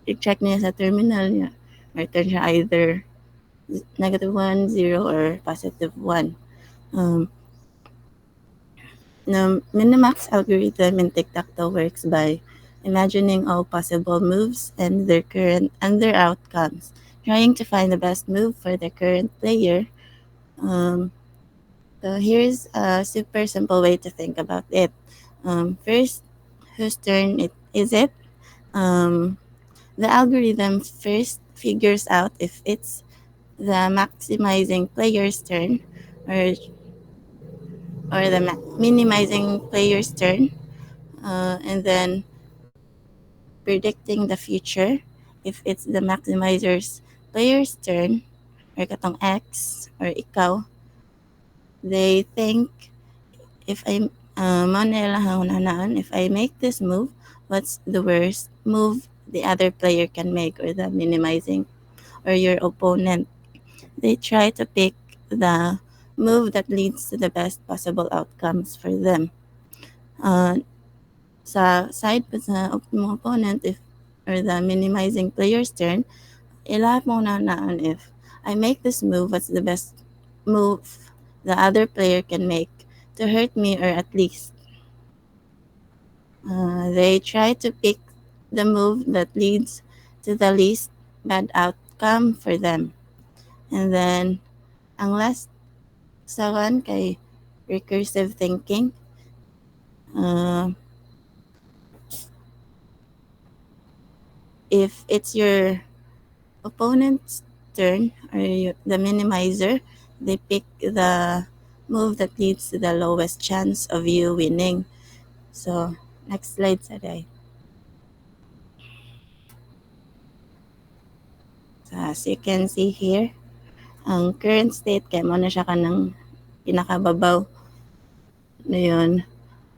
i-check niya sa terminal niya. Return siya either -1, 0, or +1. The Minimax algorithm in tic-tac-toe works by imagining all possible moves and their outcomes, trying to find the best move for the current player. So here's a super simple way to think about it. First, whose turn is it? The algorithm first figures out if it's the maximizing player's turn or the minimizing player's turn, and then predicting the future if it's the maximizer's player's turn or katong X or ikaw. They think if I if I make this move, what's the worst move the other player can make, or the minimizing or your opponent. They try to pick the move that leads to the best possible outcomes for them. Sa side pa sa opponent, if or the minimizing player's turn, ilahat mo na if I make this move, what's the best move the other player can make to hurt me, or at least they try to pick the move that leads to the least bad outcome for them. And then ang last sa one kay recursive thinking. If it's your opponent's turn or the minimizer, they pick the move that leads to the lowest chance of you winning. So, next slide, Saray. So, as you can see here, ang current state, kaya mo na siya kanang pinakababaw na yun.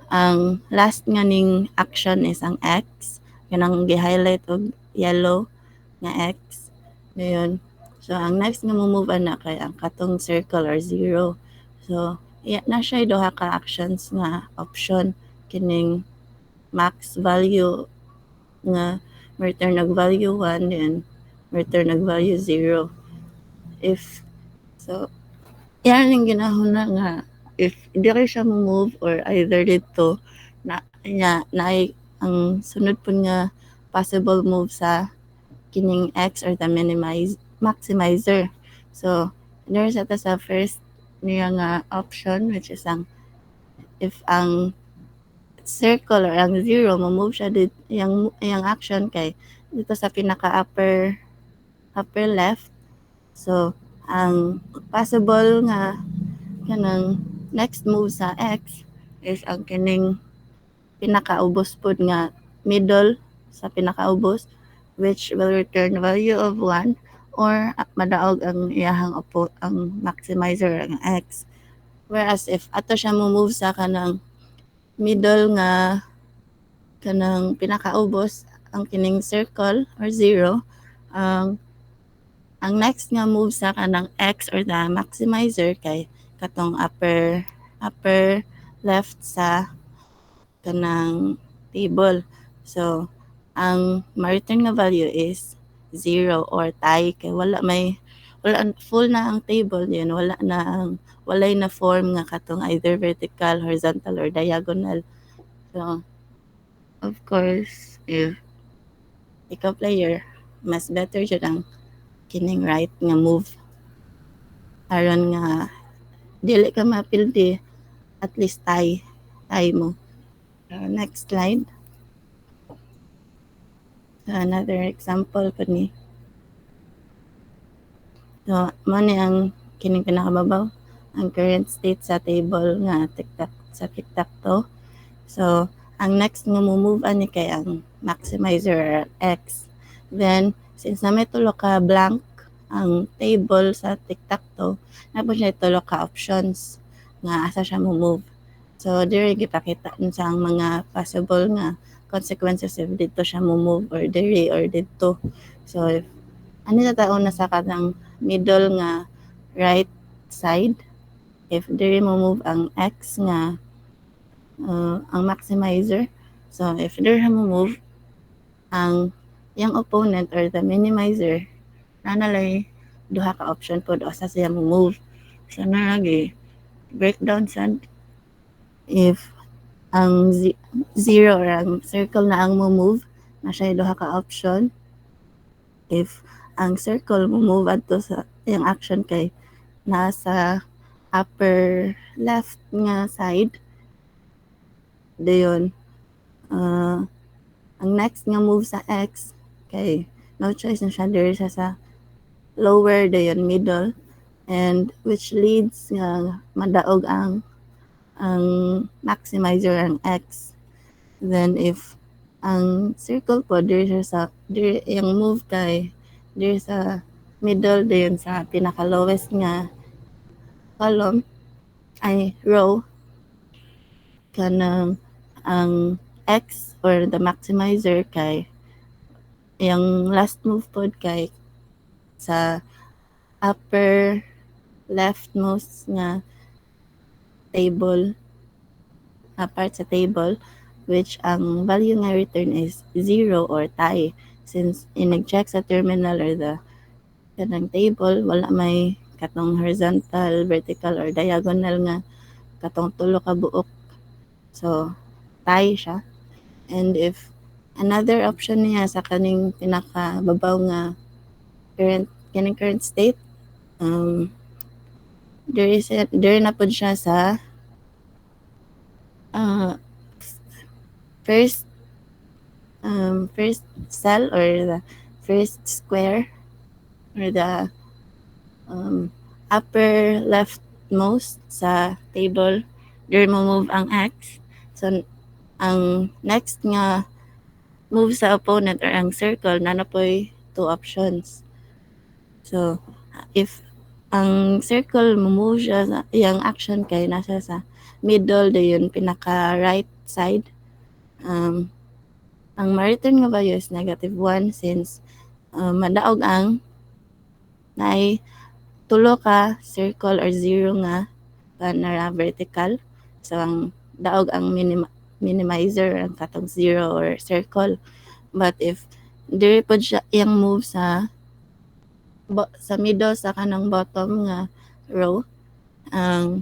Ang last nga ning action is ang X. Kanang gi-highlight og yellow nga X. Na yun. So, ang next nga move na kay ang katong circle or zero. So, na siya duha ka actions nga option. Kining max value nga return nag value 1 then return nag value 0. If so, yan yung ginahuna nga if diri siya mo move or either dito na ang sunod po nga possible move sa kining X or the maximizer. So, there's sa first niya nga option which is ang if ang circle or ang zero mo-move siya dito yung action kay dito sa pinaka upper left. So, ang possible nga kanang next move sa X is ang kining pinakaubos pod nga middle sa pinakaubos which will return value of 1 or madaog ang iyahang ang maximizer ang X. Whereas if ato siya mo move sa kanang middle nga kanang pinakaubos ang kining circle or zero, ang next nga move sa kanang X or the maximizer kay katong upper left sa kanang table. So, ang ma-return nga value is 0 or tie kay wala full na ang table yun, walay na form nga katong either vertical, horizontal, or diagonal. So, of course, if ikaw player, mas better jud ang kining right nga move. Aron nga dili ka mapildi, at least tie mo. Next slide. So, another example po ni. So, mo ni ang kining pinakababaw, ang current state sa table nga tic-tac-toe. So, ang next nga move ani kay ang maximizer X. Then, since na may tulo ka blank ang table sa tic-tac-toe, na po siya tulo ka options nga asa siya move. So, diri gipakita sa ang mga possible nga consequences if dito siya move or diri or dito. So, if ano na taon na sa kanang middle nga right side, if diri mo move ang X nga ang maximizer. So, if diri mo move ang yung opponent or the minimizer, nanalay duha ka option po asa siya mo move. So, nalagi breakdown sa if ang zero or ang circle na ang move na siya duha ka option. If ang circle move adto sa yung action kay nasa upper left nga side dayon ang next nga move sa X kay no choice na siya diri sa lower dayon middle and which leads nga madaog ang maximizer ang X. Then if ang circle po diri yung move kay diri sa middle din sa pinaka lowest nga column ay row kanang ang X or the maximizer kay yung last move pod kay sa upper leftmost nga table part sa table which ang value nga return is 0 or tie since nag-check sa terminal or the kanang table wala may katong horizontal, vertical, or diagonal nga katong tulo ka buok. So, tie siya. And if another option niya sa kaning pinakababaw nga current state. There na pud siya sa uh, first first cell or the first square or the um, upper leftmost sa table. There mo move ang X. So ang next nga move sa opponent or ang circle na napoy two options. So if ang circle mo move siya sa yung action kay nasa sa middle dayon pinaka right side. Ang ma-return nga value is -1 since madaog ang naay tulo ka circle or zero nga na vertical. So ang daog ang minimizer ang katong zero or circle. But if diri pod siya iyang move sa middle sa kanang bottom nga row, ang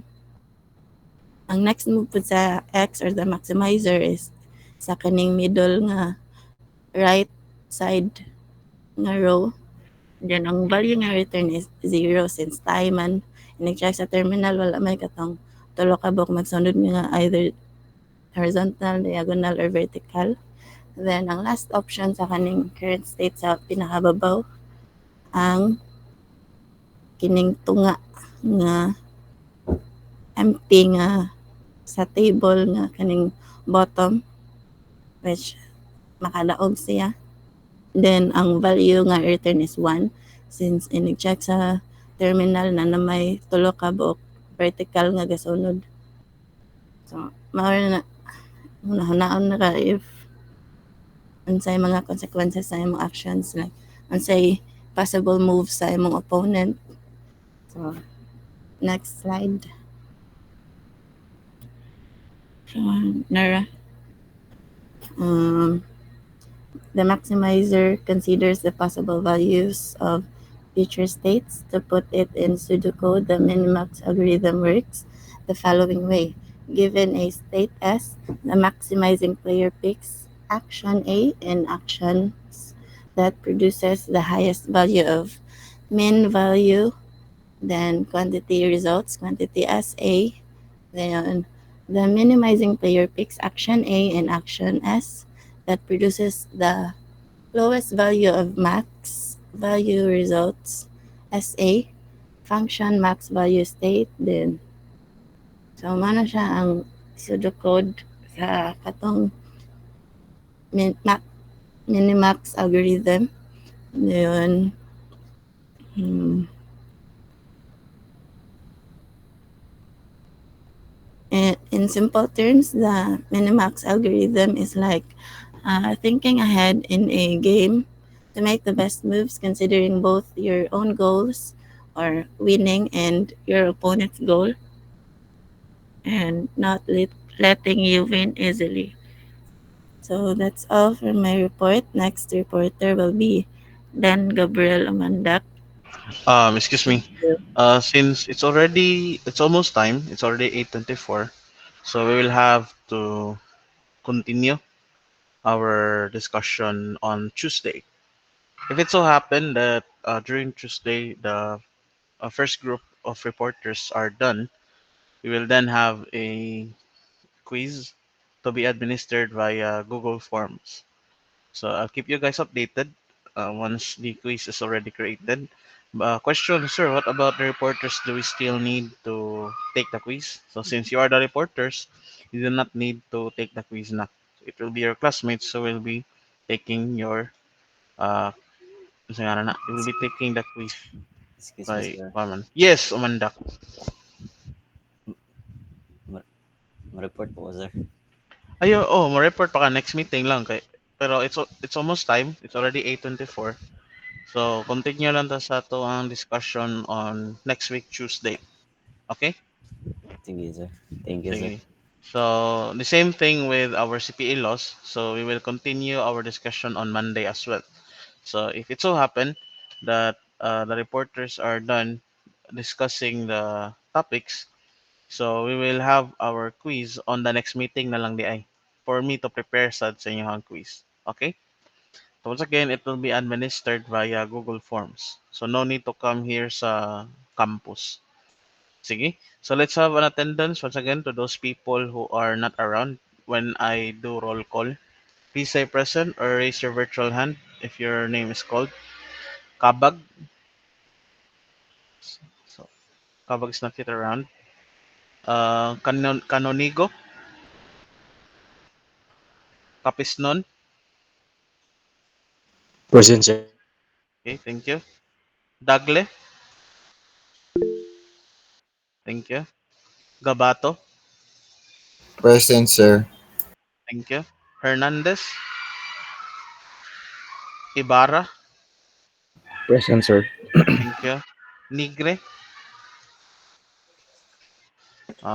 next move po sa X or the maximizer is sa kaning middle nga right side nga row. Then ang value nga return is 0 since tayo man nag-check sa terminal wala may katong tulo ka buok magsunod nga either horizontal, diagonal, or vertical. Then ang last option sa kaning current state sa pinakababaw ang kining tunga nga empty nga sa table nga kaning bottom which makadaog siya. Then ang value nga return is 1 since inig-check sa terminal na may tulo ka buok vertical nga gasunod. So mao na hunaon na ka if unsay mga consequences sa imong actions like unsay possible moves sa imong opponent. So next slide. So, Nara. The maximizer considers the possible values of future states. To put it in pseudocode, the minimax algorithm works the following way. Given a state S, the maximizing player picks action A and actions that produces the highest value of min value, then quantity results, quantity SA, then the minimizing player picks action A and action S that produces the lowest value of max value results SA, function max value state din. So, mana siya ang pseudocode sa katong minimax algorithm. Yun. In simple terms, the minimax algorithm is like thinking ahead in a game to make the best moves considering both your own goals or winning and your opponent's goal and not letting you win easily. So that's all for my report. Next reporter will be Dan Gabriel Amandak. Excuse me. Since it's almost time. It's already 8:24. So we will have to continue our discussion on Tuesday. If it so happened that during Tuesday the first group of reporters are done, we will then have a quiz to be administered via Google Forms. So I'll keep you guys updated once the quiz is already created. Question, sir, what about the reporters? Do we still need to take the quiz? So since you are the reporters, you do not need to take the quiz now. It will be your classmates who will be taking your uh you will be taking the quiz Excuse me, by sir. Waman. Yes, Amanda. Ma-report po ko, sir. Ayo, oh, ma-report pa ka next meeting lang kay pero it's almost time. It's already 8:24. So continue lang ta sa to ang discussion on next week Tuesday. Okay? Sige, sir. Thank you, sir. Sige. So the same thing with our CPA laws. So we will continue our discussion on Monday as well. So if it so happen that the reporters are done discussing the topics, so we will have our quiz on the next meeting na lang di ay for me to prepare sad sa inyong quiz. Okay? So once again, it will be administered via Google Forms. So no need to come here sa campus. Sige. So let's have an attendance once again to those people who are not around when I do roll call. Please say present or raise your virtual hand if your name is called. Kabag. So Kabag is not yet around. Canonigo. Kapisnon. Present, sir. Okay, thank you. Dagle. Thank you. Gabato. Present, sir. Thank you. Hernandez. Ibarra. Present, sir. Thank you. Nigre.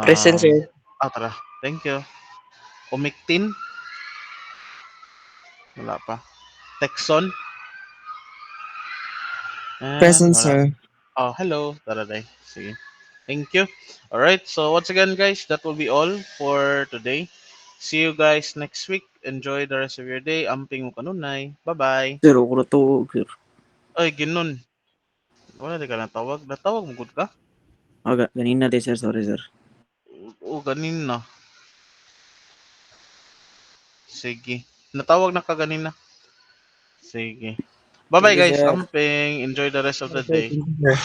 Present, Um, sir. Tara. Thank you. Umiktin. Wala pa. Texon. And Present, wala. sir. Oh, hello. Taraday. Sige. Thank you. All right. So once again, guys, that will be all for today. See you guys next week. Enjoy the rest of your day. Amping mo kanunay. Bye-bye. Sir, ako to, sir. Ay, ginon. Wala di ka natawag. Natawag mo gud ka? Okay, ganina din, sir. Sorry, sir. Oo, ganin na. Sige. Natawag na ka ganina. Sige. Bye-bye, Thank you, guys. sir. Amping. Enjoy the rest of the day. Sir.